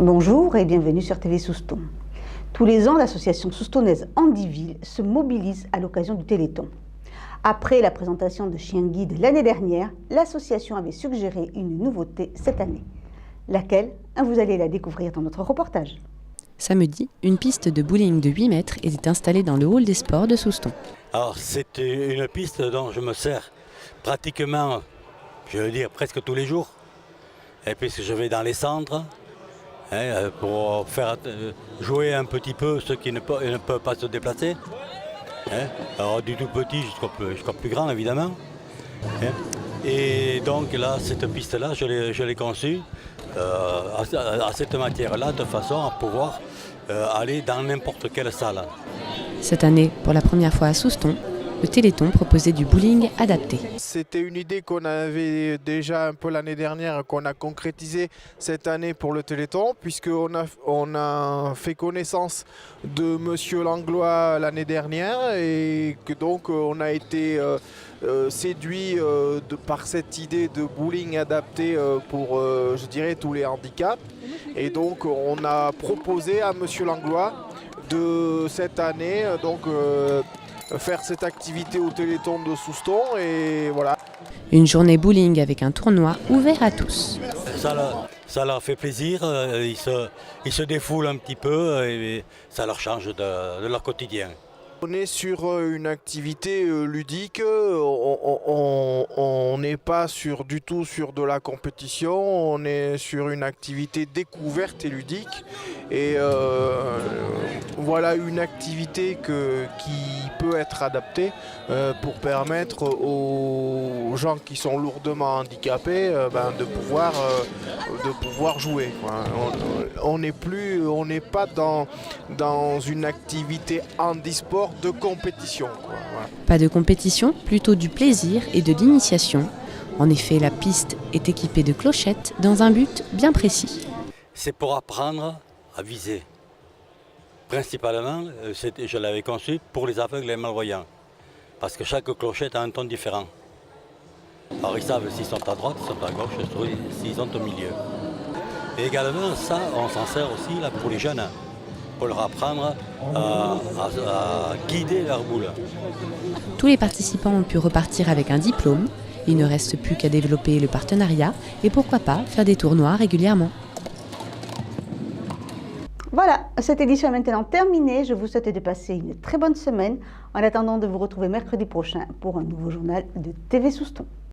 Bonjour et bienvenue sur TV Souston. Tous les ans, l'association soustonnaise Handiville se mobilise à l'occasion du Téléthon. Après la présentation de Chien Guide l'année dernière, l'association avait suggéré une nouveauté cette année. Laquelle? Vous allez la découvrir dans notre reportage. Samedi, une piste de bowling de 8 mètres était installée dans le hall des sports de Souston. Alors c'est une piste dont je me sers pratiquement, je veux dire presque tous les jours. Et puisque je vais dans les centres, pour faire jouer un petit peu ceux qui ne peuvent pas se déplacer. Alors du tout petit jusqu'au plus grand évidemment. Et donc là, cette piste-là, je l'ai conçue à cette matière-là, de façon à pouvoir aller dans n'importe quelle salle. Cette année, pour la première fois à Souston, le Téléthon proposait du bowling adapté. C'était une idée qu'on avait déjà un peu l'année dernière, qu'on a concrétisée cette année pour le Téléthon, puisqu'on a fait connaissance de Monsieur Langlois l'année dernière et que donc on a été séduit par cette idée de bowling adapté pour, je dirais, tous les handicaps. Et donc on a proposé à Monsieur Langlois de cette année faire cette activité au Téléthon de Souston et voilà. Une journée bowling avec un tournoi ouvert à tous. Ça leur fait plaisir, ils se défoulent un petit peu et ça leur change de leur quotidien. On est sur une activité ludique, on n'est pas du tout sur de la compétition, on est sur une activité découverte et ludique. Et voilà une activité qui peut être adaptée pour permettre aux gens qui sont lourdement handicapés de pouvoir jouer. On n'est pas dans une activité handisport de compétition. Voilà. Pas de compétition, plutôt du plaisir et de l'initiation. En effet, la piste est équipée de clochettes dans un but bien précis. C'est pour apprendre à viser. Principalement, je l'avais conçu pour les aveugles et les malvoyants. Parce que chaque clochette a un ton différent. Alors ils savent s'ils sont à droite, s'ils sont à gauche, s'ils sont au milieu. Et également, ça, on s'en sert aussi là, pour les jeunes. Pour leur apprendre à guider leur boule. Tous les participants ont pu repartir avec un diplôme. Il ne reste plus qu'à développer le partenariat et pourquoi pas faire des tournois régulièrement. Voilà, cette édition est maintenant terminée. Je vous souhaite de passer une très bonne semaine en attendant de vous retrouver mercredi prochain pour un nouveau journal de TV Souston.